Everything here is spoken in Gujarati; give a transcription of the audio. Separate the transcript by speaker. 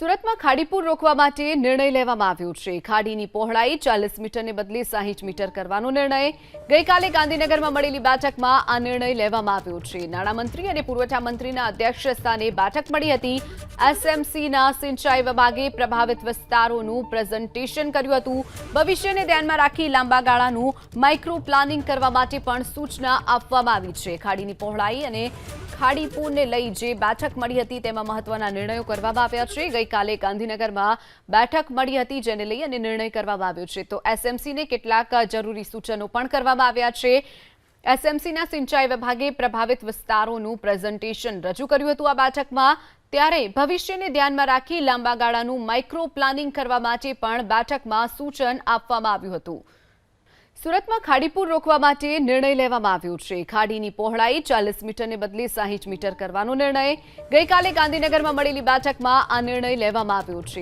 Speaker 1: સુરતમાં ખાડીપુર રોકવા માટે નિર્ણય લેવામાં આવ્યો છે। ખાડીની પહોળાઈ 40 મીટરને બદલે 60 મીટર કરવાનો નિર્ણય ગઈકાલે ગાંધીનગરમાં મળેલી બેઠકમાં આ નિર્ણય લેવામાં આવ્યો છે। નાણામંત્રી અને પુરવઠા મંત્રીના અધ્યક્ષસ્થાને બેઠક મળી હતી। એસએમસીના સિંચાઈ વિભાગે પ્રભાવિત વિસ્તારોનું પ્રેઝન્ટેશન કર્યું હતું। ભવિષ્યને ધ્યાનમાં રાખી લાંબા ગાળાનું માઇક્રો પ્લાનિંગ કરવા માટે પણ સૂચના આપવામાં આવી છે। ખાડીની પહોળાઈ અને ખાડીપુરને લઈ જે બેઠક મળી હતી તેમાં મહત્વના નિર્ણયો કરવામાં આવ્યા છે। ગઈકાલે ગાંધીનગરમાં બેઠક મળી હતી જેને લઈ અને નિર્ણય કરવામાં આવ્યો છે। તો એસએમસીને કેટલાક જરૂરી સૂચનો પણ કરવામાં આવ્યા છે। એસએમસીના સિંચાઈ વિભાગે પ્રભાવિત વિસ્તારોનું પ્રેઝન્ટેશન રજૂ કર્યું હતું આ બેઠકમાં। ત્યારે ભવિષ્યને ધ્યાનમાં રાખી લાંબા ગાળાનું માઇક્રો પ્લાનિંગ કરવા માટે પણ બેઠકમાં સૂચન આપવામાં આવ્યું હતું। સુરતમાં ખાડીપુર રોકવા માટે નિર્ણય લેવામાં આવ્યો છે। ખાડીની પહોળાઈ 40 મીટરને બદલે 60 મીટર કરવાનો નિર્ણય ગઈકાલે ગાંધીનગરમાં મળેલી બેઠકમાં આ નિર્ણય લેવામાં આવ્યો છે।